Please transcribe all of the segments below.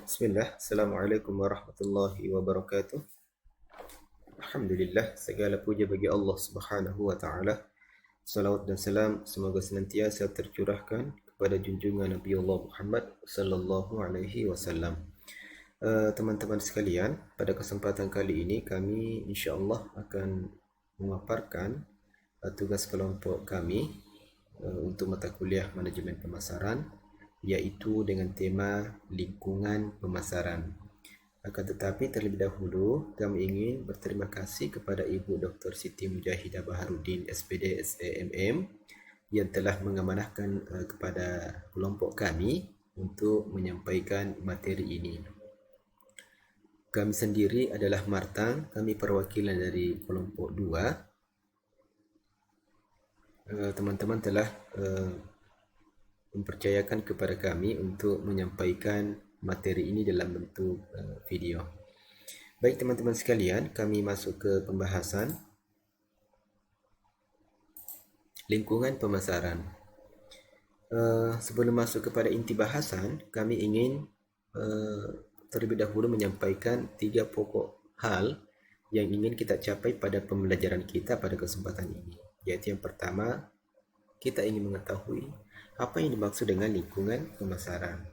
Bismillah, Assalamualaikum warahmatullahi wabarakatuh. Alhamdulillah, segala puja bagi Allah Subhanahu wa Ta'ala. Salawat dan salam semoga senantiasa tercurahkan kepada junjungan Nabi Allah Muhammad sallallahu alaihi wasallam. Teman-teman sekalian, pada kesempatan kali ini kami insya-Allah akan memaparkan tugas kelompok kami untuk mata kuliah manajemen pemasaran, yaitu dengan tema lingkungan pemasaran. Akan tetapi terlebih dahulu kami ingin berterima kasih kepada Ibu Dr. Siti Mujahidah Baharudin SPD SAMM yang telah mengamanahkan kepada kelompok kami untuk menyampaikan materi ini. Kami sendiri adalah Martang, kami perwakilan dari kelompok 2. Teman-teman telah mempercayakan kepada kami untuk menyampaikan materi ini dalam bentuk video. Baik teman-teman sekalian, kami masuk ke pembahasan lingkungan pemasaran. Sebelum masuk kepada inti bahasan, kami ingin terlebih dahulu menyampaikan 3 pokok hal yang ingin kita capai pada pembelajaran kita pada kesempatan ini. Yaitu yang pertama, kita ingin mengetahui apa yang dimaksud dengan lingkungan pemasaran.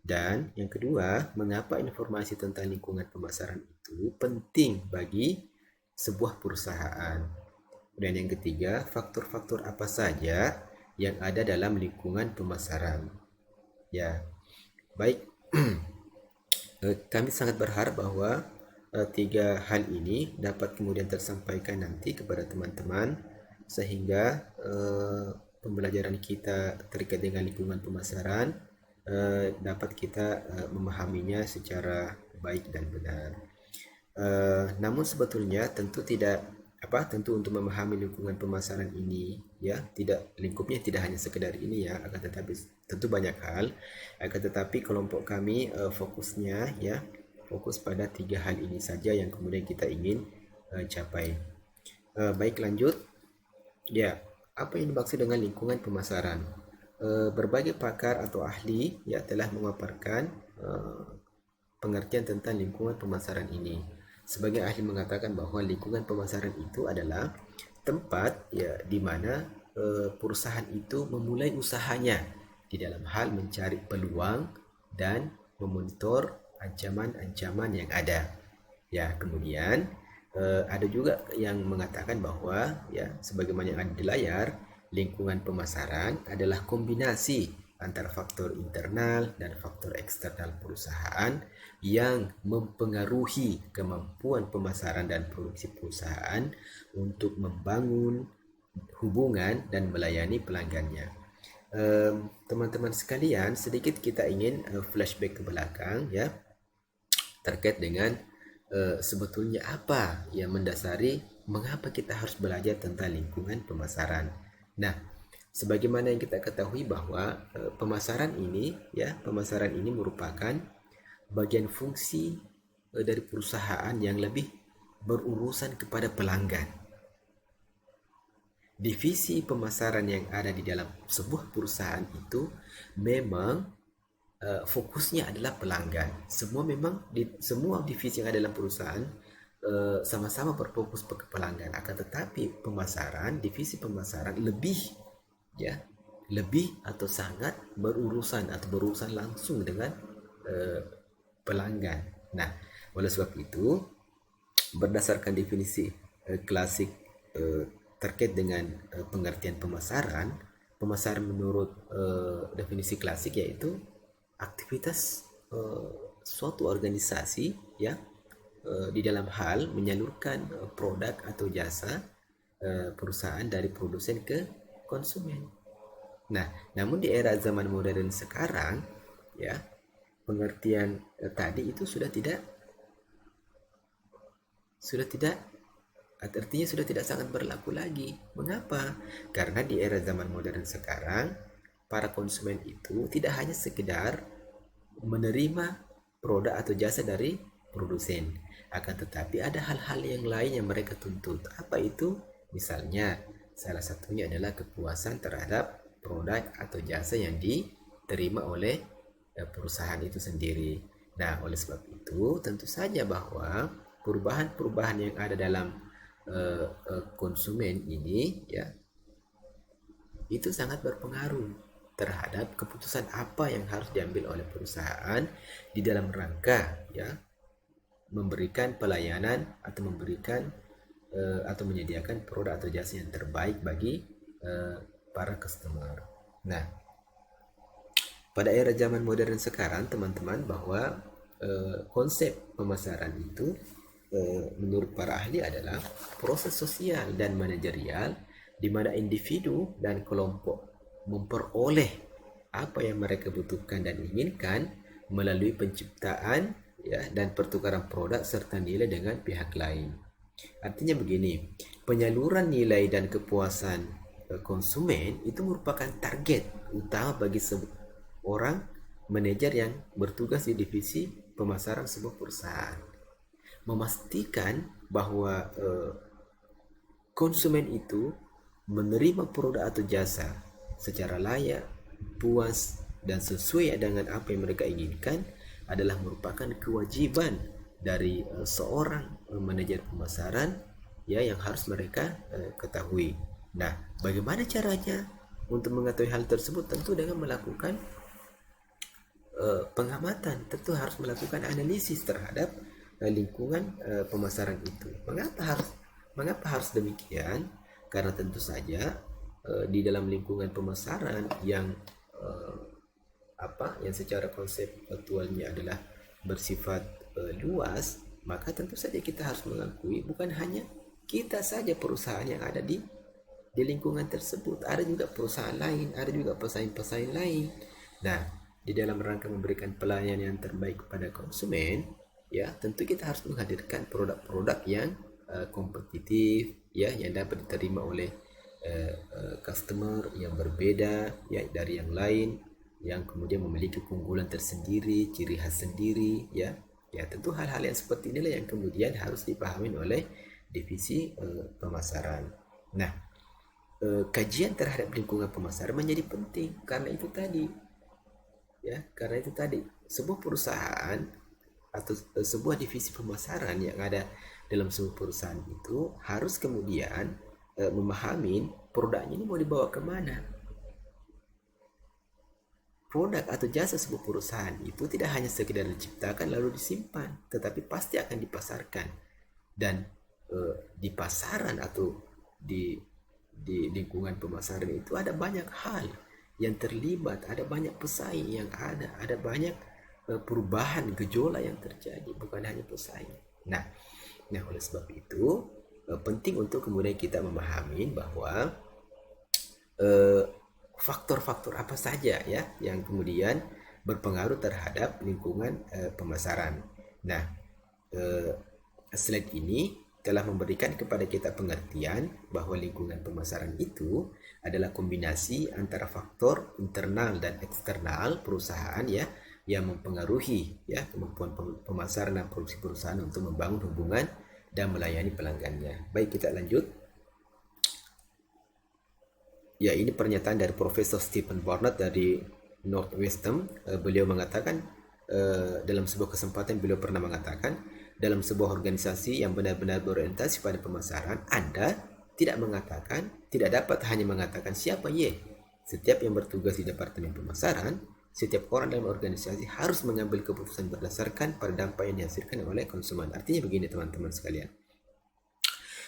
Dan yang kedua, mengapa informasi tentang lingkungan pemasaran itu penting bagi sebuah perusahaan. Dan yang ketiga, faktor-faktor apa saja yang ada dalam lingkungan pemasaran. Ya, baik. Kami sangat berharap bahwa 3 hal ini dapat kemudian tersampaikan nanti kepada teman-teman sehingga pembelajaran kita terkait dengan lingkungan pemasaran dapat kita memahaminya secara baik dan benar. Namun sebetulnya tentu untuk memahami lingkungan pemasaran ini ya, lingkupnya tidak hanya sekedar ini ya, akan tetapi tentu banyak hal. Akan tetapi kelompok kami fokus pada 3 hal ini saja yang kemudian kita ingin capai. Baik, lanjut. Ya, apa yang dimaksud dengan lingkungan pemasaran? Berbagai pakar atau ahli ya telah memaparkan pengertian tentang lingkungan pemasaran ini. Sebagai ahli mengatakan bahwa lingkungan pemasaran itu adalah tempat ya di mana perusahaan itu memulai usahanya di dalam hal mencari peluang dan memonitor ancaman-ancaman yang ada. Ya, kemudian ada juga yang mengatakan bahwa ya sebagaimana yang ada di layar, lingkungan pemasaran adalah kombinasi antara faktor internal dan faktor eksternal perusahaan yang mempengaruhi kemampuan pemasaran dan produksi perusahaan untuk membangun hubungan dan melayani pelanggannya. Teman-teman sekalian, sedikit kita ingin flashback ke belakang ya, terkait dengan sebetulnya apa yang mendasari mengapa kita harus belajar tentang lingkungan pemasaran. Nah, sebagaimana yang kita ketahui bahwa pemasaran ini merupakan bagian fungsi dari perusahaan yang lebih berurusan kepada pelanggan. Divisi pemasaran yang ada di dalam sebuah perusahaan itu memang fokusnya adalah pelanggan. Semua divisi yang ada dalam perusahaan sama-sama berfokus ke pelanggan. Akan tetapi divisi pemasaran lebih atau sangat berurusan langsung dengan pelanggan. Nah, oleh sebab itu, berdasarkan definisi klasik terkait dengan pengertian pemasaran menurut definisi klasik yaitu aktivitas suatu organisasi ya di dalam hal menyalurkan produk atau jasa perusahaan dari produsen ke konsumen. Nah, namun di era zaman modern sekarang ya, pengertian tadi itu sudah tidak artinya sudah tidak sangat berlaku lagi. Mengapa? Karena di era zaman modern sekarang para konsumen itu tidak hanya sekedar menerima produk atau jasa dari produsen, akan tetapi ada hal-hal yang lain yang mereka tuntut. Apa itu? Misalnya, salah satunya adalah kepuasan terhadap produk atau jasa yang diterima oleh perusahaan itu sendiri. Nah, oleh sebab itu tentu saja bahwa perubahan-perubahan yang ada dalam konsumen ini ya itu sangat berpengaruh terhadap keputusan apa yang harus diambil oleh perusahaan di dalam rangka ya memberikan pelayanan atau memberikan atau menyediakan produk atau jasa yang terbaik bagi para customer. Nah, pada era zaman modern sekarang teman-teman bahwa konsep pemasaran itu menurut para ahli adalah proses sosial dan manajerial di mana individu dan kelompok memperoleh apa yang mereka butuhkan dan inginkan melalui penciptaan ya dan pertukaran produk serta nilai dengan pihak lain. Artinya begini, penyaluran nilai dan kepuasan konsumen itu merupakan target utama bagi orang manajer yang bertugas di divisi pemasaran sebuah perusahaan. Memastikan bahwa konsumen itu menerima produk atau jasa secara layak, puas, dan sesuai dengan apa yang mereka inginkan adalah merupakan kewajiban dari seorang manajer pemasaran ya yang harus mereka ketahui. Nah, bagaimana caranya untuk mengetahui hal tersebut? Tentu dengan melakukan pengamatan, tentu harus melakukan analisis terhadap lingkungan pemasaran itu. Mengapa harus demikian? Karena tentu saja di dalam lingkungan pemasaran yang yang secara konseptualnya adalah bersifat luas, maka tentu saja kita harus mengakui bukan hanya kita saja perusahaan yang ada di lingkungan tersebut, ada juga perusahaan lain, ada juga pesaing-pesaing lain. Nah, di dalam rangka memberikan pelayanan yang terbaik kepada konsumen, ya tentu kita harus menghadirkan produk-produk yang kompetitif, ya yang dapat diterima oleh customer yang berbeda ya dari yang lain, yang kemudian memiliki keunggulan tersendiri, ciri khas sendiri, ya tentu hal-hal yang seperti inilah yang kemudian harus dipahami oleh divisi pemasaran. Nah, kajian terhadap lingkungan pemasaran menjadi penting karena itu tadi sebuah perusahaan atau sebuah divisi pemasaran yang ada dalam sebuah perusahaan itu harus kemudian memahami produknya ini mau dibawa kemana. Produk atau jasa sebuah perusahaan itu tidak hanya sekedar diciptakan lalu disimpan, tetapi pasti akan dipasarkan. Dan di pasaran atau di lingkungan pemasaran itu ada banyak hal yang terlibat, ada banyak pesaing yang ada banyak perubahan gejolak yang terjadi, bukan hanya pesaing. Nah, oleh sebab itu penting untuk kemudian kita memahami bahwa faktor-faktor apa saja ya yang kemudian berpengaruh terhadap lingkungan pemasaran. Nah, slide ini telah memberikan kepada kita pengertian bahwa lingkungan pemasaran itu adalah kombinasi antara faktor internal dan eksternal perusahaan ya yang mempengaruhi ya kemampuan pemasaran dan produksi perusahaan untuk membangun hubungan dan melayani pelanggannya. Baik, kita lanjut. Ya, ini pernyataan dari Profesor Stephen Barnett dari Northwestern. Beliau mengatakan dalam sebuah kesempatan beliau pernah mengatakan dalam sebuah organisasi yang benar-benar berorientasi pada pemasaran, Anda tidak dapat hanya mengatakan siapa ye. Setiap yang bertugas di departemen pemasaran, setiap orang dalam organisasi harus mengambil keputusan berdasarkan pada dampak yang dihasilkan oleh konsumen. Artinya begini teman-teman sekalian,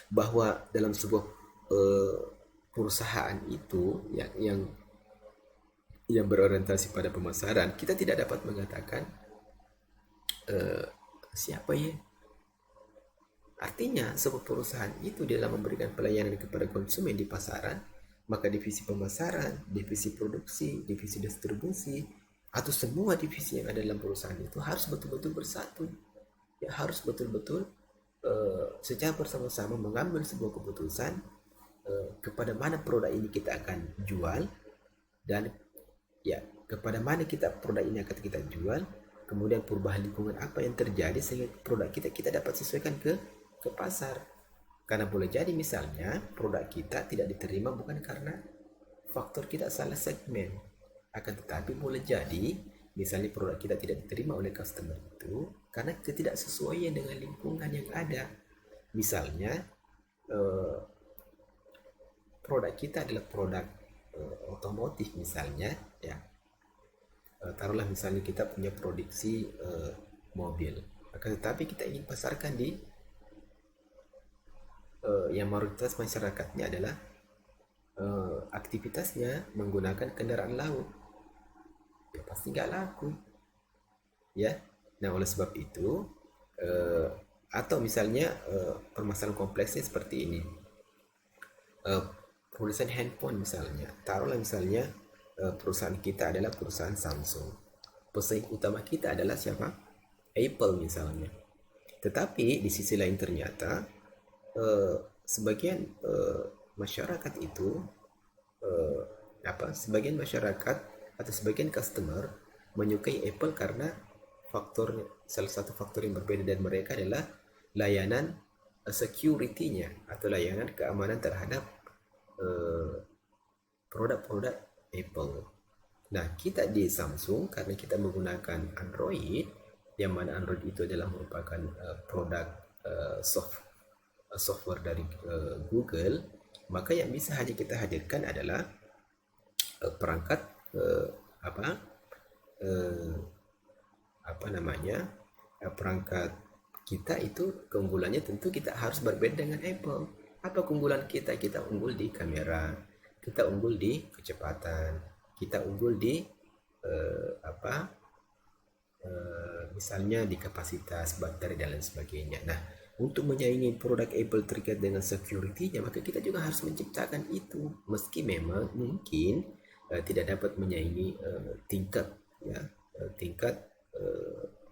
bahwa dalam sebuah perusahaan itu yang berorientasi pada pemasaran, kita tidak dapat mengatakan siapa ya. Artinya sebuah perusahaan itu dalam memberikan pelayanan kepada konsumen di pasaran, maka divisi pemasaran, divisi produksi, divisi distribusi, atau semua divisi yang ada dalam perusahaan itu harus betul-betul bersatu. Ya, harus betul-betul secara bersama-sama mengambil sebuah keputusan kepada mana produk ini kita akan jual, dan ya kepada mana produk ini akan kita jual, kemudian perubahan lingkungan apa yang terjadi sehingga produk kita dapat sesuaikan ke pasar. Karena boleh jadi misalnya produk kita tidak diterima bukan karena faktor kita salah segmen, akan tetapi boleh jadi misalnya produk kita tidak diterima oleh customer itu karena ketidaksesuaian dengan lingkungan yang ada. Misalnya produk kita adalah produk otomotif misalnya, ya. Taruhlah misalnya kita punya produksi mobil, akan tetapi kita ingin pasarkan di yang mayoritas masyarakatnya adalah aktivitasnya menggunakan kendaraan laut, ya pasti nggak laku, ya. Nah, oleh sebab itu atau misalnya permasalahan kompleksnya seperti ini. Produsen handphone misalnya, taruhlah misalnya perusahaan kita adalah perusahaan Samsung, pesaing utama kita adalah siapa? Apple misalnya. Tetapi di sisi lain ternyata sebagian masyarakat itu sebagian masyarakat atau sebagian customer menyukai Apple karena salah satu faktor yang berbeda dari mereka adalah layanan security-nya atau layanan keamanan terhadap produk-produk Apple. Nah, kita di Samsung karena kita menggunakan Android, yang mana Android itu adalah merupakan produk software dari Google, maka yang bisa hanya kita hadirkan adalah perangkat perangkat kita itu keunggulannya tentu kita harus berbeda dengan Apple. Apa keunggulan kita? Kita unggul di kamera, kita unggul di kecepatan, kita unggul di misalnya di kapasitas baterai dan lain sebagainya. Nah, untuk menyaingi produk Apple terkait dengan security-nya, maka kita juga harus menciptakan itu. Meski memang mungkin tidak dapat menyaingi tingkat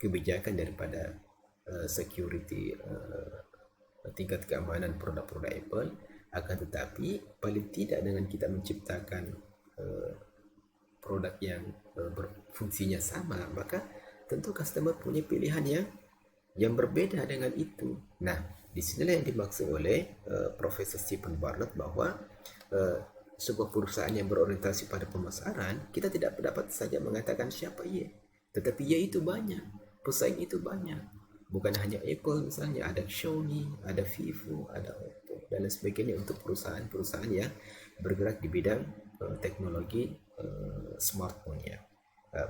kebijakan daripada security, tingkat keamanan produk-produk Apple, akan tetapi paling tidak dengan kita menciptakan produk yang berfungsinya sama, maka tentu customer punya pilihan yang berbeda dengan itu. Nah, disinilah yang dimaksud oleh Profesor Stephen Barnett bahwa sebuah perusahaan yang berorientasi pada pemasaran, kita tidak dapat saja mengatakan siapa ia, tetapi ia itu banyak, pesaing itu banyak. Bukan hanya Apple misalnya, ada Xiaomi, ada Vivo, ada Oppo, dan lain sebagainya untuk perusahaan-perusahaan yang bergerak di bidang teknologi smartphone ya.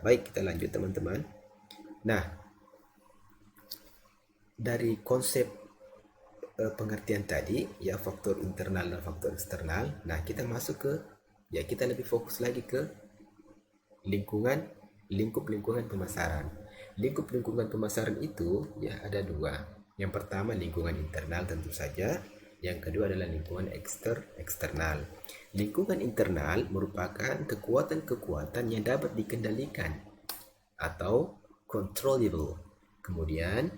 Baik, kita lanjut teman-teman. Nah, dari konsep pengertian tadi ya, faktor internal dan faktor eksternal. Nah, kita masuk ke kita lebih fokus lagi ke lingkup lingkungan pemasaran. Lingkup lingkungan pemasaran itu ya ada dua. Yang pertama lingkungan internal tentu saja. Yang kedua adalah lingkungan eksternal. Lingkungan internal merupakan kekuatan-kekuatan yang dapat dikendalikan atau controllable. Kemudian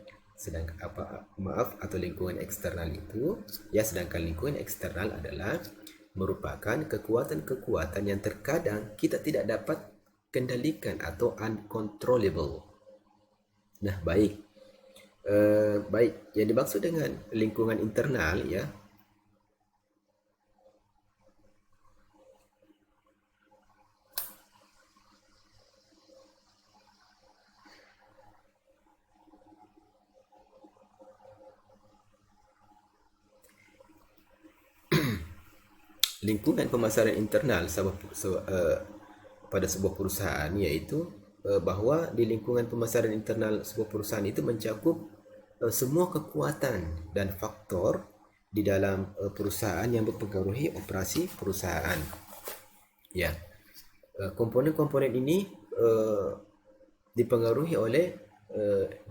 atau lingkungan eksternal itu sedangkan lingkungan eksternal adalah merupakan kekuatan-kekuatan yang terkadang kita tidak dapat kendalikan atau uncontrollable. Nah, baik, yang dimaksud dengan lingkungan internal ya, lingkungan pemasaran internal pada sebuah perusahaan, yaitu bahwa di lingkungan pemasaran internal sebuah perusahaan itu mencakup semua kekuatan dan faktor di dalam perusahaan yang mempengaruhi operasi perusahaan. Ya, komponen-komponen ini dipengaruhi oleh 5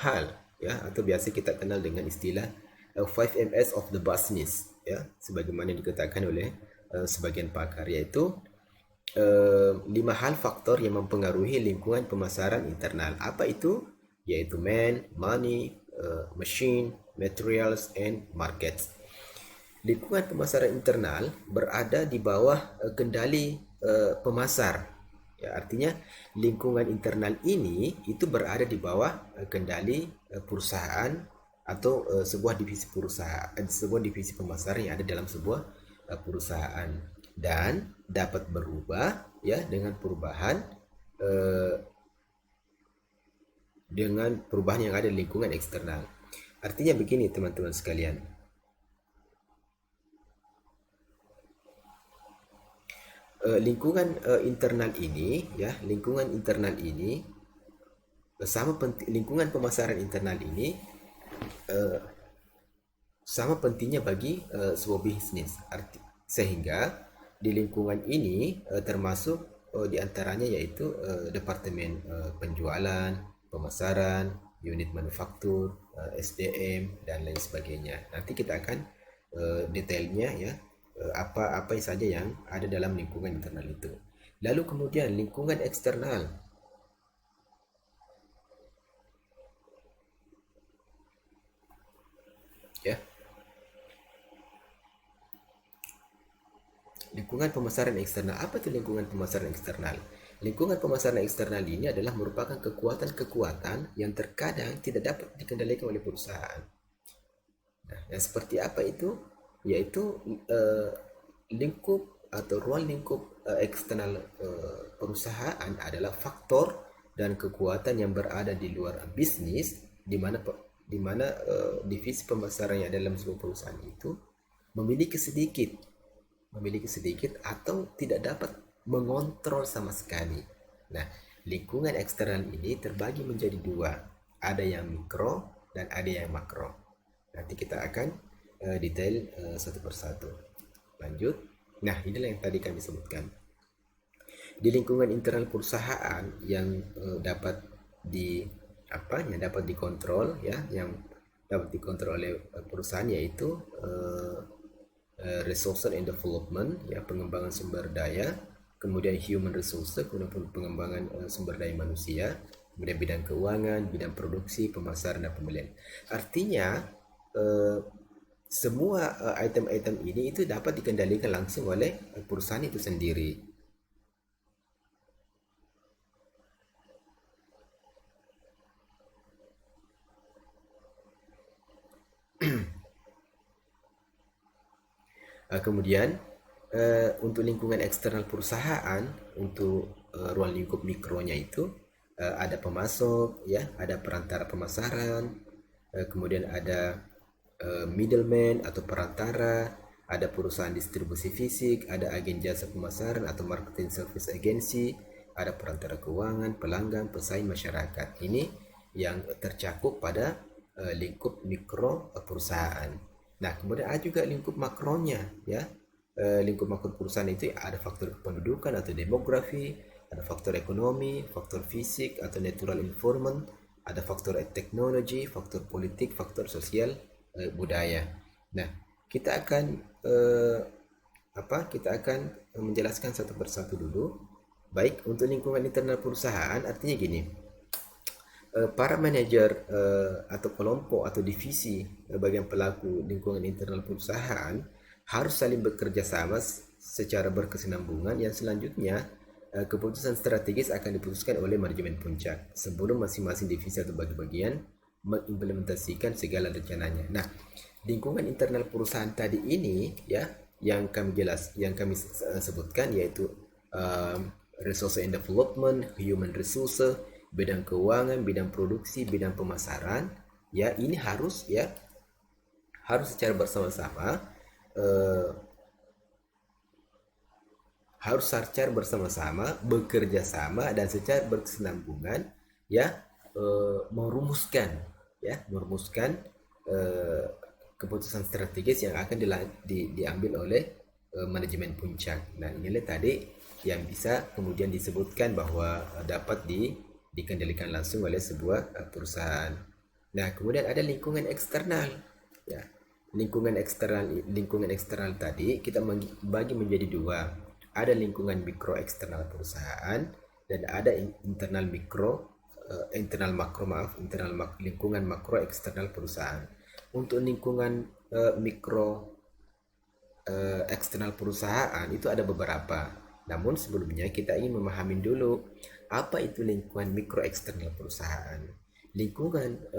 hal ya, atau biasa kita kenal dengan istilah 5 Ms of the business ya, sebagaimana dikatakan oleh sebagian pakar, yaitu 5 hal faktor yang mempengaruhi lingkungan pemasaran internal. Apa itu? Yaitu man, money, machine, materials, and markets. Lingkungan pemasaran internal berada di bawah kendali pemasar. Ya, artinya lingkungan internal ini itu berada di bawah kendali perusahaan atau sebuah divisi perusahaan, sebuah divisi pemasaran yang ada dalam sebuah perusahaan, dan dapat berubah ya dengan perubahan dengan perubahan yang ada di lingkungan eksternal. Artinya begini teman-teman sekalian, internal ini ya, lingkungan internal ini sama penting, lingkungan pemasaran internal ini sama pentingnya bagi sebuah bisnis. Sehingga di lingkungan ini termasuk diantaranya yaitu departemen penjualan, pemasaran, unit manufaktur, SDM dan lain sebagainya. Nanti kita akan detailnya ya, apa saja yang ada dalam lingkungan internal itu. Lalu kemudian lingkungan eksternal. Ya, lingkungan pemasaran eksternal. Apa itu lingkungan pemasaran eksternal? Lingkungan pemasaran eksternal ini adalah merupakan kekuatan-kekuatan yang terkadang tidak dapat dikendalikan oleh perusahaan. Nah, yang seperti apa itu? Yaitu lingkup atau ruang lingkup eksternal perusahaan adalah faktor dan kekuatan yang berada di luar bisnis, di mana divisi pemasaran yang dalam sebuah perusahaan itu memiliki sedikit atau tidak dapat mengontrol sama sekali. Nah, lingkungan eksternal ini terbagi menjadi dua, ada yang mikro dan ada yang makro. Nanti kita akan detail satu persatu. Lanjut. Nah, inilah yang tadi kami sebutkan. Di lingkungan internal perusahaan yang dapat dikontrol ya, yang dapat dikontrol oleh perusahaan, yaitu resource and development ya, pengembangan sumber daya, kemudian human resource, kemudian pengembangan sumber daya manusia, kemudian bidang keuangan, bidang produksi, pemasaran dan pembelian. Artinya semua item-item ini itu dapat dikendalikan langsung oleh perusahaan itu sendiri. Kemudian untuk lingkungan eksternal perusahaan, untuk ruang lingkup mikronya itu ada pemasok ya, ada perantara pemasaran, kemudian ada middleman atau perantara, ada perusahaan distribusi fisik, ada agen jasa pemasaran atau marketing service agency, ada perantara keuangan, pelanggan, pesaing, masyarakat. Ini yang tercakup pada lingkup mikro perusahaan. Nah, kemudian ada juga lingkup makronya ya. Lingkup makro perusahaan itu ada faktor kependudukan atau demografi, ada faktor ekonomi, faktor fisik atau natural environment, ada faktor teknologi, faktor politik, faktor sosial, budaya. Nah, kita akan menjelaskan satu persatu dulu. Baik, untuk lingkungan internal perusahaan artinya gini. Para manajer atau kelompok atau divisi bagian pelaku lingkungan internal perusahaan harus saling bekerja sama secara berkesinambungan, yang selanjutnya keputusan strategis akan diputuskan oleh manajemen puncak sebelum masing-masing divisi atau bagi-bagian mengimplementasikan segala rencananya. Nah, lingkungan internal perusahaan tadi ini ya, yang kami sebutkan, yaitu resource and development, human resource, bidang keuangan, bidang produksi, bidang pemasaran, ya ini harus secara bersama-sama bekerja sama dan secara berkesinambungan ya, merumuskan keputusan strategis yang akan diambil oleh manajemen puncak. Nah, inilah tadi yang bisa kemudian disebutkan bahwa dapat dikendalikan langsung oleh sebuah perusahaan. Nah, kemudian ada lingkungan eksternal. Ya, lingkungan eksternal tadi kita bagi menjadi dua. Ada lingkungan mikro eksternal perusahaan dan ada lingkungan makro eksternal perusahaan. Untuk lingkungan mikro eksternal perusahaan itu ada beberapa. Namun sebelumnya kita ingin memahami dulu apa itu lingkungan mikro eksternal perusahaan. Lingkungan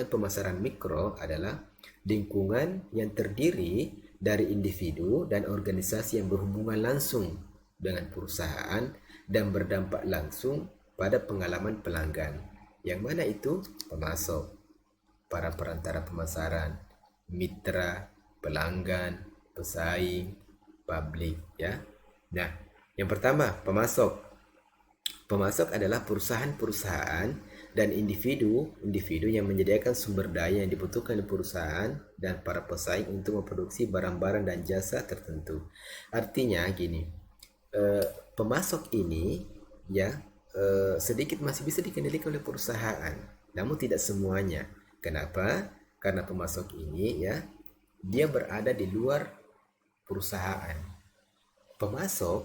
pemasaran mikro adalah lingkungan yang terdiri dari individu dan organisasi yang berhubungan langsung dengan perusahaan dan berdampak langsung pada pengalaman pelanggan. Yang mana itu? Pemasok, para perantara pemasaran, mitra, pelanggan, pesaing, publik, ya. Nah, yang pertama, pemasok. Pemasok adalah perusahaan-perusahaan dan individu yang menyediakan sumber daya yang dibutuhkan di perusahaan dan para pesaing untuk memproduksi barang-barang dan jasa tertentu. Artinya gini, pemasok ini ya sedikit masih bisa dikendalikan oleh perusahaan, namun tidak semuanya. Kenapa? Karena pemasok ini ya dia berada di luar perusahaan. Pemasok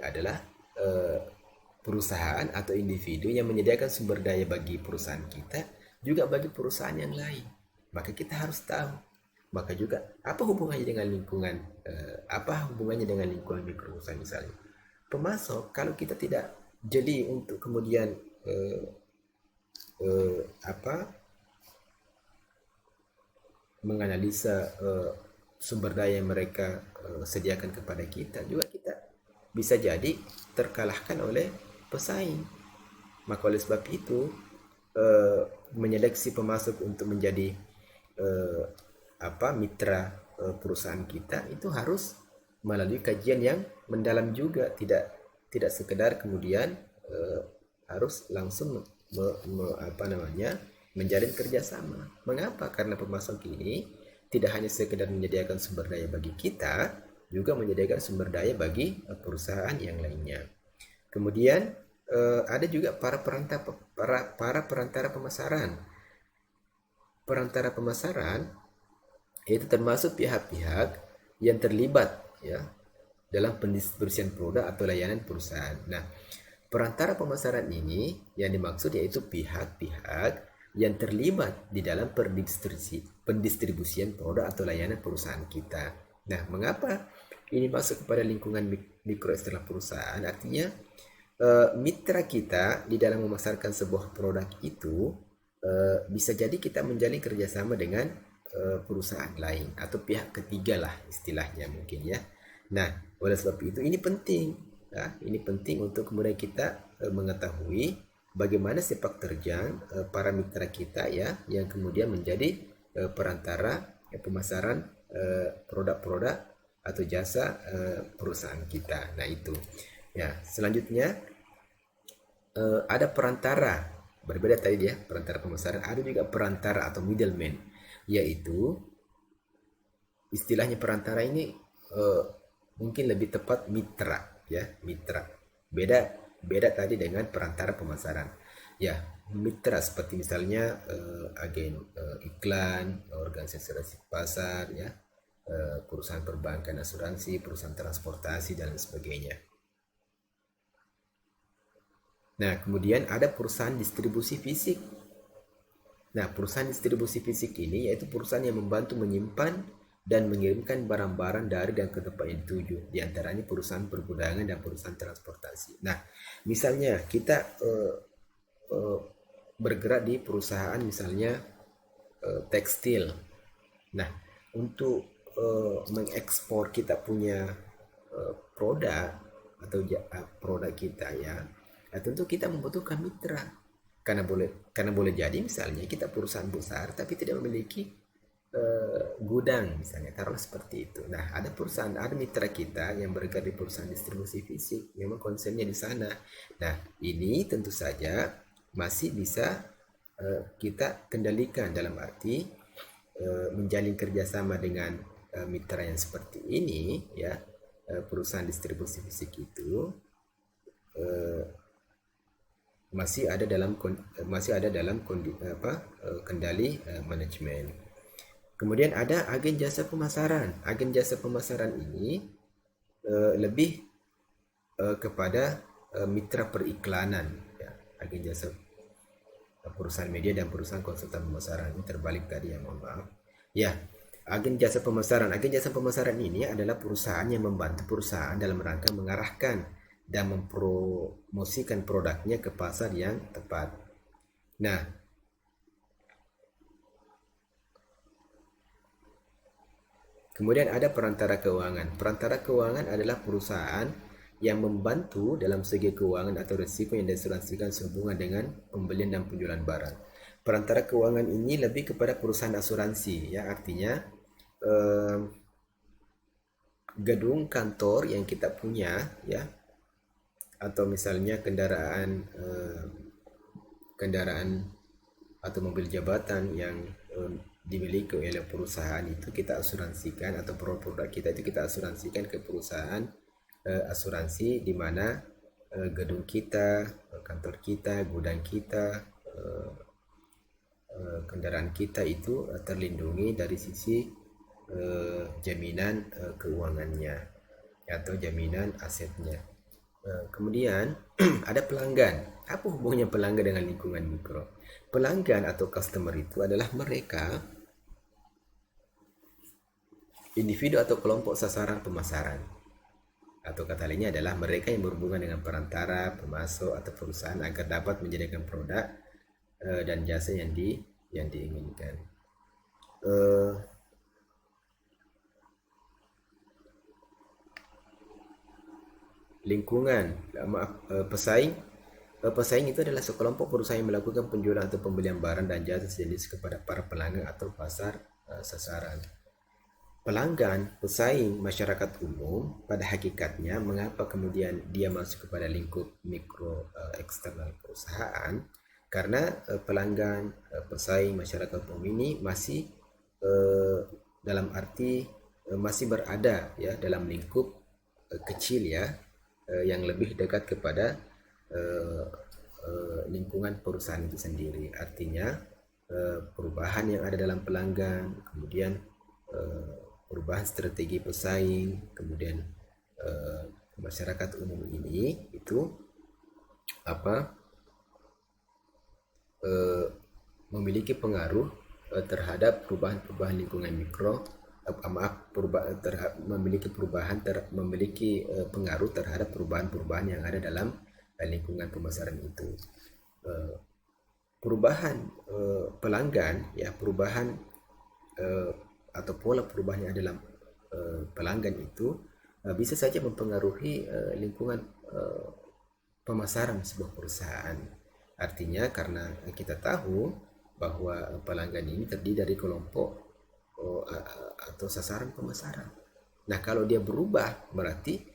adalah eh, perusahaan atau individu yang menyediakan sumber daya bagi perusahaan kita, juga bagi perusahaan yang lain. Maka kita harus tahu. Maka juga apa hubungannya dengan lingkungan? Apa hubungannya dengan lingkungan mikrousaha misalnya? Pemasok, kalau kita tidak jeli untuk kemudian eh, apa menganalisa sumber daya yang mereka sediakan kepada kita, juga kita bisa jadi terkalahkan oleh pesaing. Maka oleh sebab itu menyeleksi pemasok untuk menjadi mitra perusahaan kita itu harus melalui kajian yang mendalam juga, tidak sekedar kemudian harus langsung menjalin kerjasama. Mengapa? Karena pemasok ini tidak hanya sekedar menyediakan sumber daya bagi kita, juga menyediakan sumber daya bagi perusahaan yang lainnya. Kemudian ada juga para perantara pemasaran. Perantara pemasaran itu termasuk pihak-pihak yang terlibat ya dalam pendistribusian produk atau layanan perusahaan. Nah, perantara pemasaran ini yang dimaksud yaitu pihak-pihak yang terlibat di dalam pendistribusian produk atau layanan perusahaan kita. Nah, mengapa ini masuk kepada lingkungan mikro eksternal perusahaan? Artinya mitra kita di dalam memasarkan sebuah produk itu bisa jadi kita menjalin kerjasama dengan perusahaan lain atau pihak ketiga lah istilahnya mungkin ya. Nah, oleh sebab itu ini penting, ya, ini penting untuk kemudian kita mengetahui bagaimana sepak terjang para mitra kita ya yang kemudian menjadi perantara pemasaran produk-produk atau jasa perusahaan kita. Nah itu. Ya, selanjutnya ada perantara. Berbeda tadi dia, perantara pemasaran. Ada juga perantara atau middleman, yaitu istilahnya perantara ini mungkin lebih tepat mitra, ya, mitra. Beda tadi dengan perantara pemasaran. Ya, mitra seperti misalnya agen iklan, organisasi pasar, ya, perusahaan perbankan, asuransi, perusahaan transportasi dan sebagainya. Nah, kemudian ada perusahaan distribusi fisik. Nah, perusahaan distribusi fisik ini yaitu perusahaan yang membantu menyimpan dan mengirimkan barang-barang dari dan ke tempat yang dituju. Di antaranya perusahaan pergudangan dan perusahaan transportasi. Nah, misalnya kita bergerak di perusahaan misalnya tekstil. Nah, untuk mengekspor kita punya produk atau produk kita ya, tentu kita membutuhkan mitra. Karena boleh jadi misalnya kita perusahaan besar tapi tidak memiliki gudang misalnya, taruh seperti itu. Nah, ada mitra kita yang bergerak di perusahaan distribusi fisik, memang konsennya di sana. Nah, ini tentu saja masih bisa kita kendalikan dalam arti menjalin kerjasama dengan mitra yang seperti ini ya, perusahaan distribusi fisik itu masih ada dalam kendali manajemen. Kemudian ada agen jasa pemasaran. Agen jasa pemasaran ini lebih kepada mitra periklanan ya. Agen jasa perusahaan media dan perusahaan konsultan pemasaran, ini terbalik tadi ya, mohon maaf ya. Agen jasa pemasaran ini adalah perusahaan yang membantu perusahaan dalam rangka mengarahkan dan mempromosikan produknya ke pasar yang tepat. Nah, kemudian ada perantara keuangan. Perantara keuangan adalah perusahaan yang membantu dalam segi keuangan atau risiko yang diasuransikan sehubungan dengan pembelian dan penjualan barang. Perantara keuangan ini lebih kepada perusahaan asuransi, ya, artinya eh, gedung kantor yang kita punya, ya, atau misalnya kendaraan atau mobil jabatan yang dimiliki oleh perusahaan itu kita asuransikan, atau produk-produk kita itu kita asuransikan ke perusahaan asuransi, di mana gedung kita, kantor kita, gudang kita, kendaraan kita itu terlindungi dari sisi jaminan keuangannya atau jaminan asetnya. Kemudian ada pelanggan. Apa hubungannya pelanggan dengan lingkungan mikro? Pelanggan atau customer itu adalah mereka individu atau kelompok sasaran pemasaran. Atau kata lainnya adalah mereka yang berhubungan dengan perantara, pemasok atau perusahaan agar dapat menjadikan produk dan jasa yang diinginkan. Lingkungan, pesaing. Pesaing itu adalah sekelompok perusahaan yang melakukan penjualan atau pembelian barang dan jasa sejenis kepada para pelanggan atau pasar sasaran. Pelanggan, pesaing, masyarakat umum pada hakikatnya, mengapa kemudian dia masuk kepada lingkup mikro eksternal perusahaan? Karena pelanggan, pesaing, masyarakat umum ini masih dalam arti masih berada, ya, dalam lingkup kecil, ya, yang lebih dekat kepada lingkungan perusahaan itu sendiri. Artinya perubahan yang ada dalam pelanggan, kemudian perubahan strategi pesaing, kemudian masyarakat umum ini itu memiliki pengaruh terhadap perubahan lingkungan mikro, memiliki pengaruh terhadap perubahan yang ada dalam lingkungan pemasaran itu. Perubahan pelanggan, ya, perubahan atau pola perubahan yang ada dalam pelanggan itu bisa saja mempengaruhi lingkungan pemasaran sebuah perusahaan. Artinya karena kita tahu bahwa pelanggan ini terdiri dari kelompok atau sasaran pemasaran. Nah, kalau dia berubah, berarti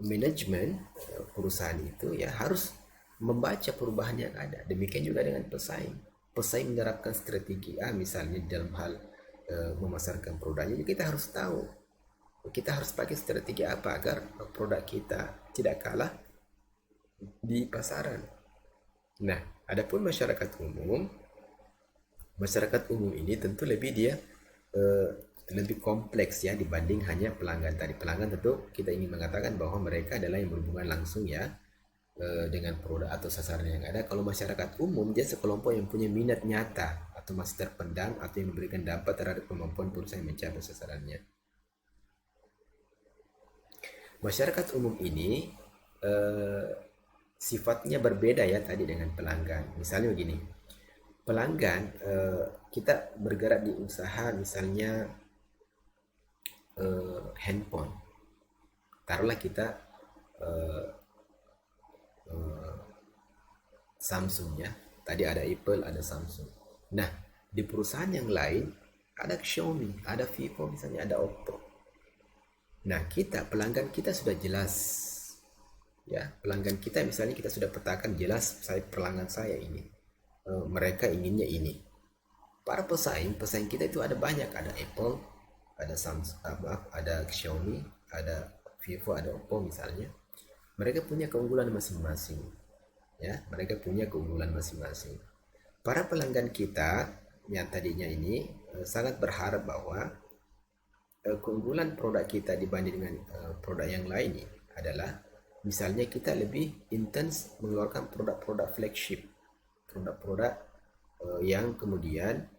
manajemen perusahaan itu, ya, harus membaca perubahan yang ada. Demikian juga dengan pesaing. Pesaing menerapkan strategi A misalnya dalam hal memasarkan produknya, jadi kita harus tahu kita harus pakai strategi apa agar produk kita tidak kalah di pasaran. Nah, adapun masyarakat umum ini tentu lebih kompleks, ya, dibanding hanya pelanggan tadi. Pelanggan tentu kita ingin mengatakan bahwa mereka adalah yang berhubungan langsung, ya, dengan produk atau sasaran yang ada. Kalau masyarakat umum, dia sekelompok yang punya minat nyata atau masih terpendam atau yang memberikan dampak terhadap kemampuan perusahaan mencapai sasarannya. Masyarakat umum ini sifatnya berbeda, ya, tadi dengan pelanggan. Misalnya begini, pelanggan, kita bergerak di usaha misalnya handphone. Taruhlah kita Samsung, ya. Tadi ada Apple, ada Samsung. Nah, di perusahaan yang lain ada Xiaomi, ada Vivo, misalnya ada Oppo. Nah, pelanggan kita sudah jelas, ya. Pelanggan kita misalnya kita sudah petakan jelas, pelanggan saya ini, mereka inginnya ini. Para pesaing kita itu ada banyak, ada Apple, ada Samsung, ada Xiaomi, ada Vivo, ada Oppo misalnya. Mereka punya keunggulan masing-masing, ya. Mereka punya keunggulan masing-masing. Para pelanggan kita yang tadinya ini sangat berharap bahwa keunggulan produk kita dibanding dengan produk yang lain adalah misalnya kita lebih intens mengeluarkan produk-produk flagship, produk-produk yang kemudian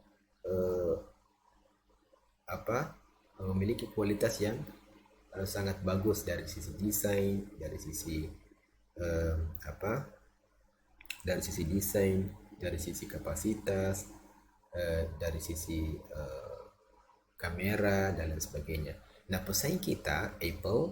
memiliki kualitas yang sangat bagus dari sisi desain, dari sisi dari sisi kapasitas, dari sisi kamera dan lain sebagainya. Nah, pesaing kita Apple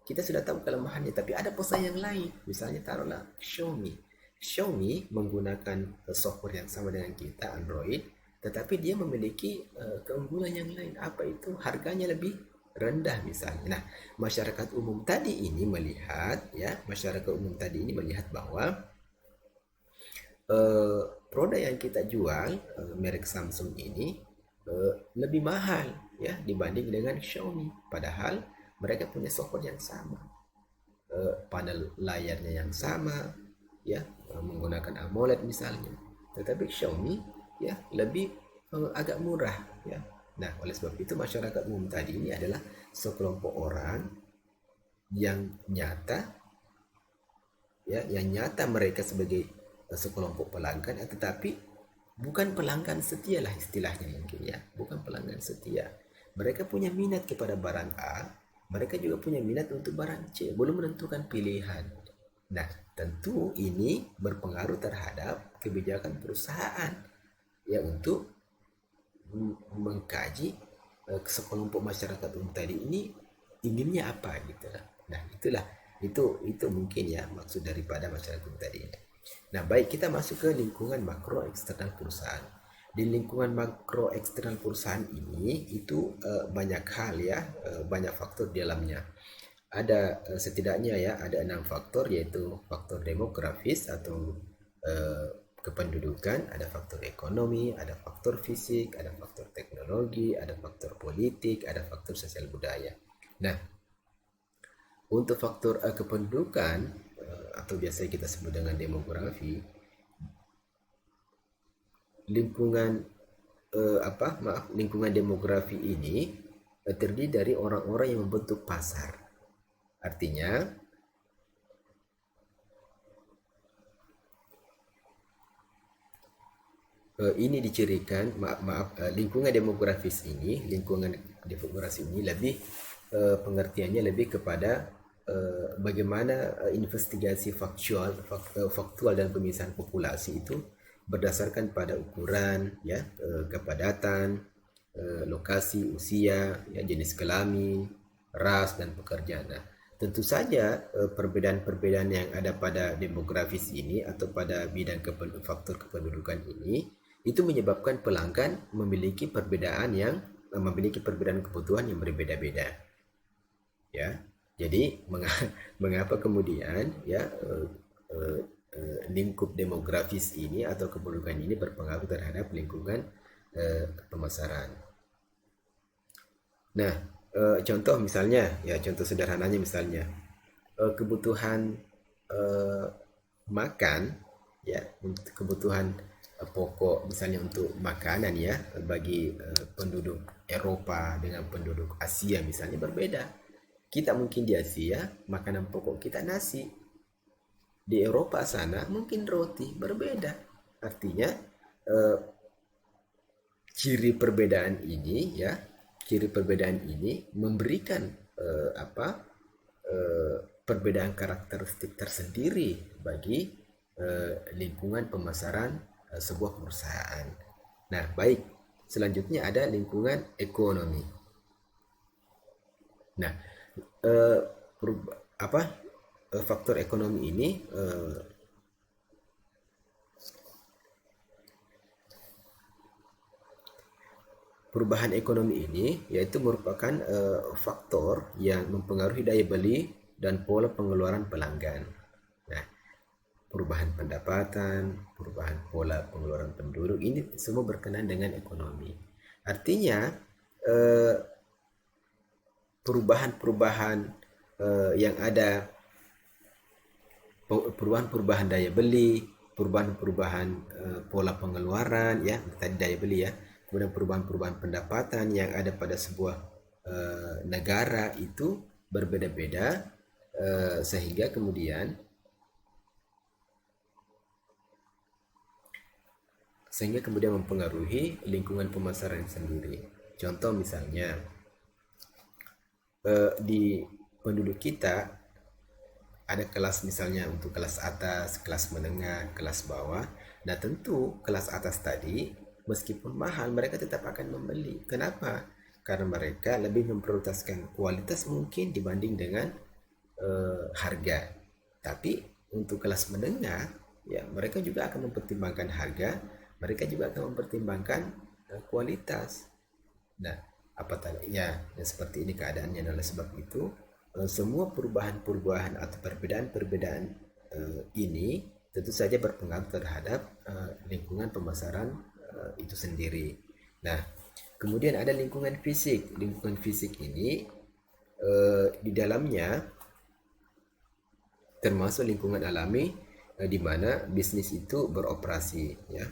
kita sudah tahu kelemahannya, tapi ada pesan yang lain. Misalnya taruhlah Xiaomi. Xiaomi menggunakan software yang sama dengan kita, Android, tetapi dia memiliki keunggulan yang lain. Apa itu? Harganya lebih rendah misalnya. Nah, masyarakat umum tadi ini melihat, ya, masyarakat umum tadi ini melihat bahwa produk yang kita jual, merek Samsung ini lebih mahal, ya, dibanding dengan Xiaomi. Padahal mereka punya software yang sama, panel layarnya yang sama, ya, menggunakan AMOLED misalnya. Tetapi Xiaomi, ya, lebih agak murah, ya. Nah, oleh sebab itu masyarakat umum tadi ini adalah sekelompok orang yang nyata, ya, yang nyata mereka sebagai sekelompok pelanggan, tetapi bukan pelanggan setia lah istilahnya mungkin, ya, bukan pelanggan setia. Mereka punya minat kepada barang A, mereka juga punya minat untuk barang C, belum menentukan pilihan. Nah, tentu ini berpengaruh terhadap kebijakan perusahaan, ya, untuk mengkaji sekelompok masyarakat umum tadi ini inginnya apa gitu. Nah, itu mungkin, ya, maksud daripada masyarakat umum tadi. Nah, baik, kita masuk ke lingkungan makro eksternal perusahaan. Di lingkungan makro eksternal perusahaan ini itu banyak hal, ya, banyak faktor di dalamnya. Ada setidaknya, ya, ada 6 faktor, yaitu faktor demografis atau kependudukan, ada faktor ekonomi, ada faktor fisik, ada faktor teknologi, ada faktor politik, ada faktor sosial budaya. Nah, untuk faktor kependudukan atau biasa kita sebut dengan demografi, lingkungan demografi ini terdiri dari orang-orang yang membentuk pasar. Artinya ini dicirikan, lingkungan demografis ini, lebih pengertiannya lebih kepada bagaimana investigasi faktual dan pemisahan populasi itu berdasarkan pada ukuran, ya, kepadatan, lokasi, usia, ya, jenis kelamin, ras, dan pekerjaan. Nah, tentu saja perbedaan-perbedaan yang ada pada demografis ini atau pada bidang faktor kependudukan ini itu menyebabkan pelanggan memiliki perbedaan kebutuhan yang berbeda-beda, ya. Jadi mengapa kemudian, ya, lingkup demografis ini atau kependudukan ini berpengaruh terhadap lingkungan pemasaran. Nah, contoh misalnya, ya, contoh sederhananya misalnya kebutuhan makan, ya, untuk kebutuhan pokok misalnya untuk makanan, ya, bagi penduduk Eropa dengan penduduk Asia misalnya berbeda. Kita mungkin di Asia makanan pokok kita nasi, di Eropa sana mungkin roti, berbeda. Artinya ciri perbedaan ini memberikan perbedaan karakteristik tersendiri bagi lingkungan pemasaran sebuah perusahaan. Nah, baik, selanjutnya ada lingkungan ekonomi. Nah, faktor ekonomi ini perubahan ekonomi ini yaitu merupakan faktor yang mempengaruhi daya beli dan pola pengeluaran pelanggan. Nah, perubahan pendapatan, perubahan pola pengeluaran penduduk, ini semua berkenaan dengan ekonomi. Artinya perubahan-perubahan yang ada, perubahan daya beli, perubahan pola pengeluaran, ya, tadi daya beli, ya, kemudian perubahan pendapatan yang ada pada sebuah negara itu berbeda-beda, sehingga kemudian mempengaruhi lingkungan pemasaran sendiri. Contoh misalnya di penduduk kita ada kelas, misalnya untuk kelas atas, kelas menengah, kelas bawah. Nah, tentu kelas atas tadi meskipun mahal mereka tetap akan membeli. Kenapa? Karena mereka lebih memprioritaskan kualitas mungkin dibanding dengan harga. Tapi untuk kelas menengah, ya mereka juga akan mempertimbangkan harga, mereka juga akan mempertimbangkan kualitas. Nah, apa tadinya ya, seperti ini keadaannya. Oleh sebab itu, semua perubahan-perubahan atau perbedaan-perbedaan ini tentu saja berpengaruh terhadap lingkungan pemasaran itu sendiri. Nah, kemudian ada lingkungan fisik. Lingkungan fisik ini di dalamnya termasuk lingkungan alami di mana bisnis itu beroperasi, ya.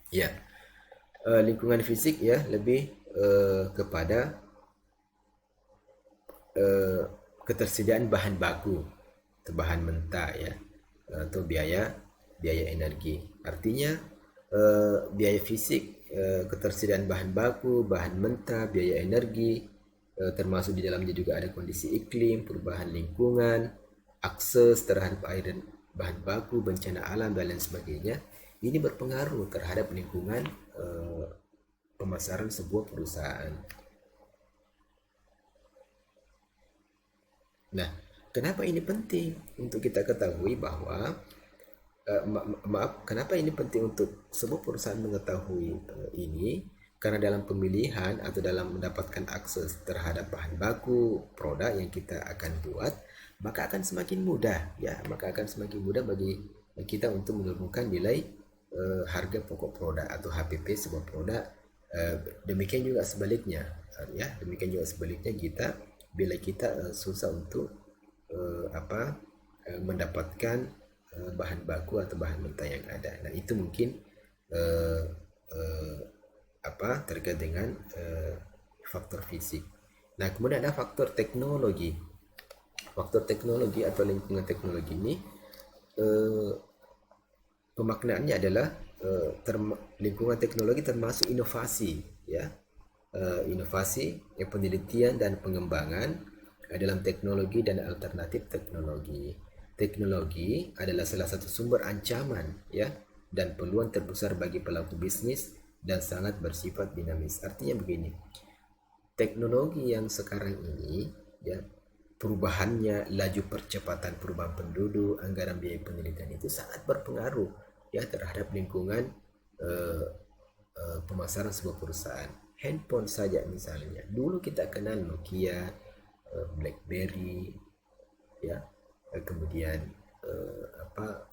Ya, lingkungan fisik ya lebih kepada ketersediaan bahan baku atau bahan mentah, ya, atau biaya biaya energi. Artinya biaya fisik, ketersediaan bahan baku, bahan mentah, biaya energi, termasuk di dalamnya juga ada kondisi iklim, perubahan lingkungan, akses terhadap air dan bahan baku, bencana alam dan lain sebagainya. Ini berpengaruh terhadap lingkungan pemasaran sebuah perusahaan. Nah, kenapa ini penting untuk kita ketahui bahwa maaf, kenapa ini penting untuk sebuah perusahaan mengetahui ini? Karena dalam pemilihan atau dalam mendapatkan akses terhadap bahan baku produk yang kita akan buat, maka akan semakin mudah, ya, maka akan semakin mudah bagi kita untuk menurunkan nilai harga pokok produk atau HPP sebuah produk. Demikian juga sebaliknya, ya, demikian juga sebaliknya kita bila kita susah untuk mendapatkan bahan baku atau bahan mentah yang ada. Nah, itu mungkin eh, eh, terkait dengan faktor fisik. Nah, kemudian ada faktor teknologi. Faktor teknologi atau lingkungan teknologi ini eh, pemaknaannya adalah lingkungan teknologi termasuk inovasi, ya. Inovasi, penelitian dan pengembangan dalam teknologi dan alternatif teknologi. Teknologi adalah salah satu sumber ancaman, ya, dan peluang terbesar bagi pelaku bisnis dan sangat bersifat dinamis. Artinya begini, teknologi yang sekarang ini, ya, perubahannya, laju percepatan perubahan penduduk, anggaran biaya penelitian itu sangat berpengaruh, ya, terhadap lingkungan eh, pemasaran sebuah perusahaan. Handphone saja misalnya, dulu kita kenal Nokia, BlackBerry, ya, kemudian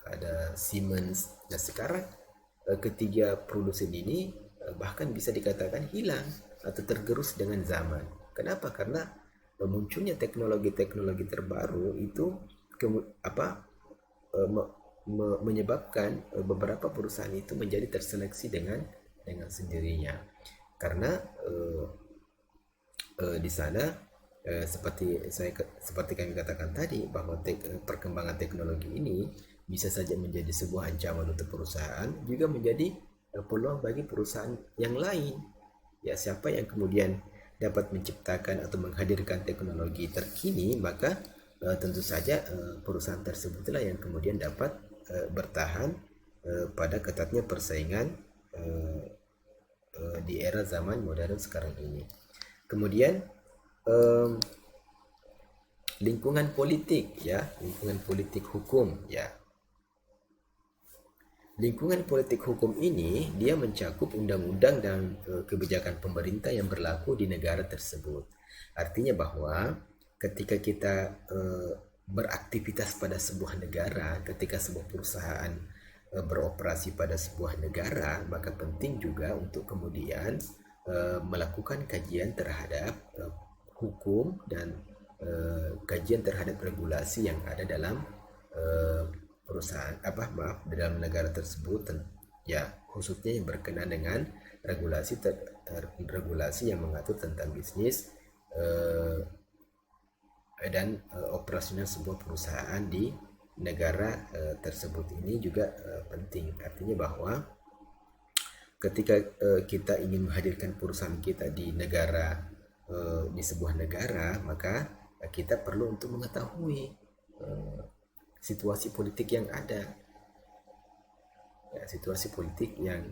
ada Siemens. Nah, sekarang ketiga produsen ini bahkan bisa dikatakan hilang atau tergerus dengan zaman. Kenapa? Karena munculnya teknologi-teknologi terbaru itu menyebabkan beberapa perusahaan itu menjadi terseleksi dengan sendirinya. Karena di sana seperti kami katakan tadi bahwa perkembangan teknologi ini bisa saja menjadi sebuah ancaman untuk perusahaan, juga menjadi peluang bagi perusahaan yang lain. Ya, siapa yang kemudian dapat menciptakan atau menghadirkan teknologi terkini, maka tentu saja perusahaan tersebutlah yang kemudian dapat bertahan pada ketatnya persaingan di era zaman modern sekarang ini. Kemudian lingkungan politik, ya, lingkungan politik hukum, ya. Lingkungan politik hukum ini dia mencakup undang-undang dan kebijakan pemerintah yang berlaku di negara tersebut. Artinya bahwa ketika kita beraktivitas pada sebuah negara, ketika sebuah perusahaan beroperasi pada sebuah negara, maka penting juga untuk kemudian melakukan kajian terhadap hukum dan kajian terhadap regulasi yang ada dalam perusahaan dalam negara tersebut, ya, khususnya yang berkenaan dengan regulasi yang mengatur tentang bisnis dan operasional sebuah perusahaan di negara tersebut. Ini juga penting. Artinya bahwa ketika kita ingin menghadirkan perusahaan kita di negara di sebuah negara, maka kita perlu untuk mengetahui situasi politik yang ada, ya, situasi politik yang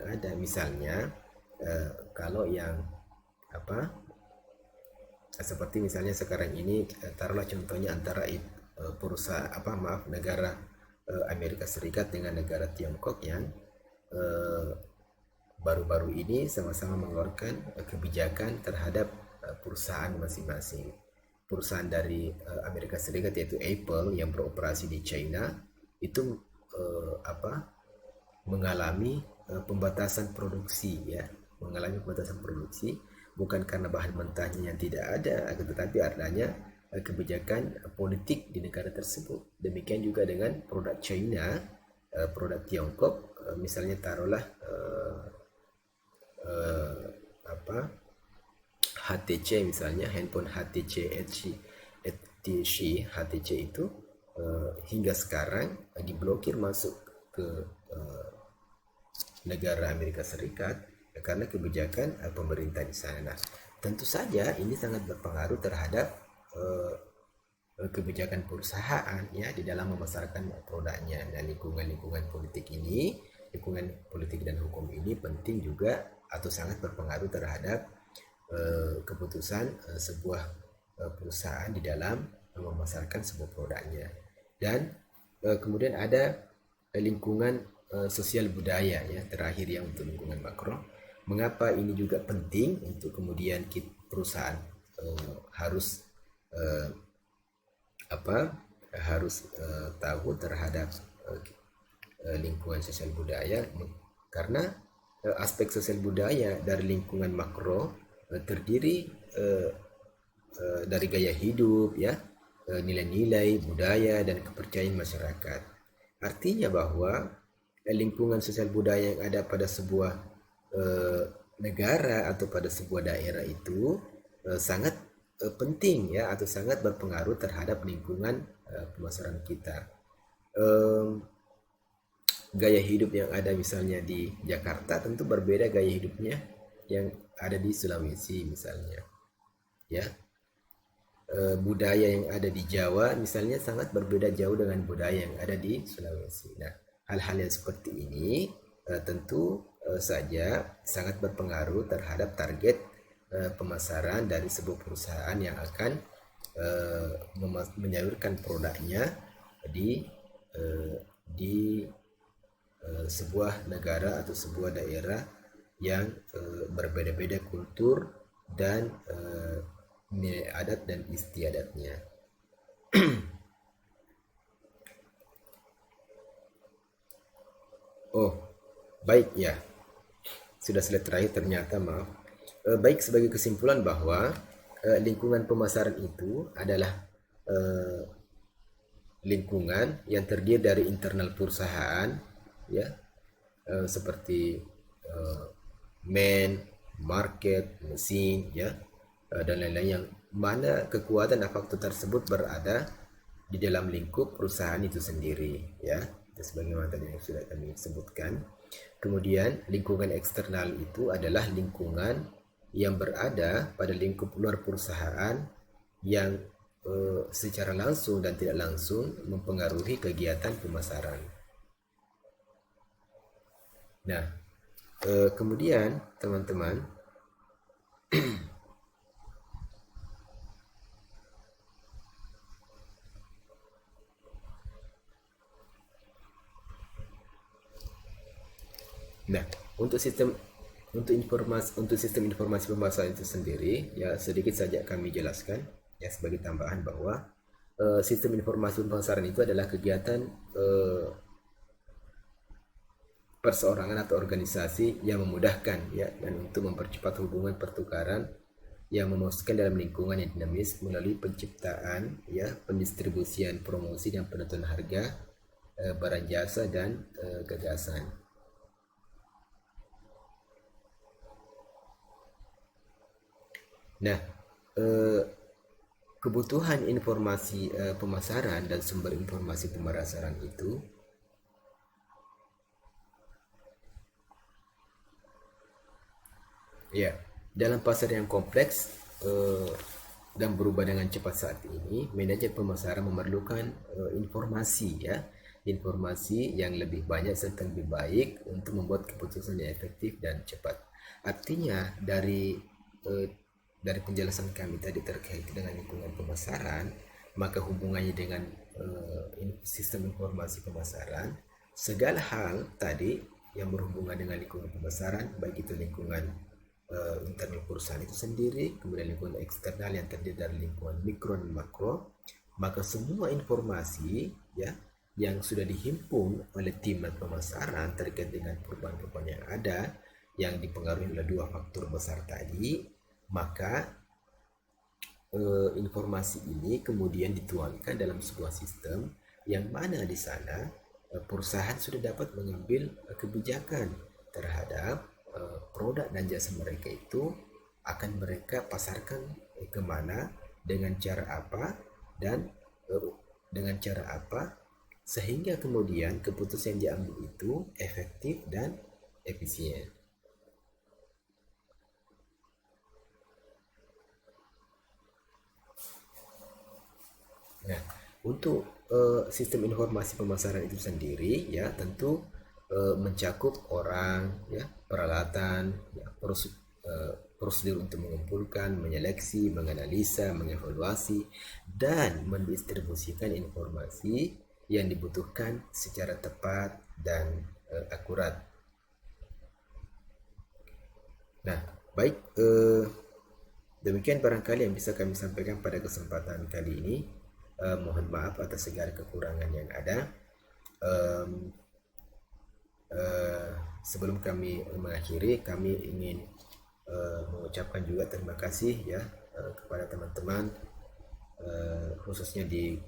ada. Misalnya kalau yang apa seperti misalnya sekarang ini taruhlah contohnya antara perusahaan negara Amerika Serikat dengan negara Tiongkok yang eh, baru-baru ini sama-sama mengeluarkan kebijakan terhadap perusahaan masing-masing. Perusahaan dari Amerika Serikat yaitu Apple yang beroperasi di China itu mengalami pembatasan produksi, ya, mengalami pembatasan produksi bukan karena bahan mentahnya yang tidak ada, tetapi adanya kebijakan politik di negara tersebut. Demikian juga dengan produk China, produk Tiongkok, misalnya taruhlah eh, apa HTC misalnya, handphone HTC itu hingga sekarang diblokir masuk ke eh, negara Amerika Serikat karena kebijakan pemerintah di sana. Nah, tentu saja ini sangat berpengaruh terhadap eh, kebijakan perusahaan, ya, di dalam memasarkan produknya. Dan lingkungan politik ini, lingkungan politik dan hukum ini penting juga atau sangat berpengaruh terhadap keputusan sebuah perusahaan di dalam memasarkan sebuah produknya. Dan kemudian ada lingkungan sosial budaya, ya, terakhir yang untuk lingkungan makro. Mengapa ini juga penting untuk kemudian perusahaan harus eh, tahu terhadap lingkungan sosial budaya, karena aspek sosial budaya dari lingkungan makro terdiri dari gaya hidup, ya, nilai-nilai budaya dan kepercayaan masyarakat. Artinya bahwa lingkungan sosial budaya yang ada pada sebuah negara atau pada sebuah daerah itu sangat penting, ya, atau sangat berpengaruh terhadap lingkungan pemasaran kita. Gaya hidup yang ada misalnya di Jakarta tentu berbeda gaya hidupnya yang ada di Sulawesi misalnya, ya. Budaya yang ada di Jawa misalnya sangat berbeda jauh dengan budaya yang ada di Sulawesi. Nah, hal-hal yang seperti ini tentu saja sangat berpengaruh terhadap target pemasaran dari sebuah perusahaan yang akan menyalurkan produknya di sebuah negara atau sebuah daerah yang berbeda-beda kultur dan nilai adat dan istiadatnya. Oh, baik, ya. Sudah selesai terakhir ternyata, maaf. Baik, sebagai kesimpulan bahwa lingkungan pemasaran itu adalah eh, lingkungan yang terdiri dari internal perusahaan, ya, seperti eh, market, mesin, ya, dan lain-lain, yang mana kekuatan dan faktor tersebut berada di dalam lingkup perusahaan itu sendiri, ya. Sebagaimana tadi yang sudah kami sebutkan. Kemudian lingkungan eksternal itu adalah lingkungan yang berada pada lingkup luar perusahaan yang secara langsung dan tidak langsung mempengaruhi kegiatan pemasaran. Nah, kemudian teman-teman, nah, untuk sistem informasi pemasaran itu sendiri, ya, sedikit saja kami jelaskan, ya, sebagai tambahan bahwa sistem informasi pemasaran itu adalah kegiatan perseorangan atau organisasi yang memudahkan, ya, dan untuk mempercepat hubungan pertukaran yang memuaskan dalam lingkungan yang dinamis melalui penciptaan, ya, pendistribusian, promosi dan penentuan harga barang jasa dan gagasan. Nah, kebutuhan informasi pemasaran dan sumber informasi pemasaran itu ya, dalam pasar yang kompleks dan berubah dengan cepat saat ini, manajer pemasaran memerlukan informasi, ya, informasi yang lebih banyak serta lebih baik untuk membuat keputusan yang efektif dan cepat. Artinya dari dari penjelasan kami tadi terkait dengan lingkungan pemasaran, maka hubungannya dengan sistem informasi pemasaran, segala hal tadi yang berhubungan dengan lingkungan pemasaran, baik itu lingkungan internal perusahaan itu sendiri, kemudian lingkungan eksternal yang terdiri dari lingkungan mikro dan makro, maka semua informasi ya yang sudah dihimpun oleh tim pemasaran terkait dengan perubahan-perubahan yang ada yang dipengaruhi oleh dua faktor besar tadi, maka informasi ini kemudian dituangkan dalam sebuah sistem yang mana di sana perusahaan sudah dapat mengambil kebijakan terhadap produk dan jasa mereka itu akan mereka pasarkan kemana, dengan cara apa, dan dengan cara apa, sehingga kemudian keputusan yang diambil itu efektif dan efisien. Nah, untuk sistem informasi pemasaran itu sendiri ya tentu mencakup orang, ya, peralatan, ya, prosedur untuk mengumpulkan, menyeleksi, menganalisa, mengevaluasi, dan mendistribusikan informasi yang dibutuhkan secara tepat dan akurat. Nah, baik, demikian barangkali yang bisa kami sampaikan pada kesempatan kali ini. Mohon maaf atas segala kekurangan yang ada. Sebelum kami mengakhiri, kami ingin mengucapkan juga terima kasih ya kepada teman-teman, khususnya di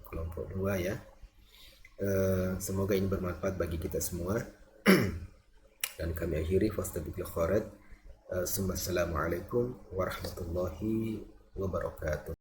kelompok 2 ya. Semoga ini bermanfaat bagi kita semua. Dan kami akhiri fastabiqul khairat. Assalamualaikum warahmatullahi wabarakatuh.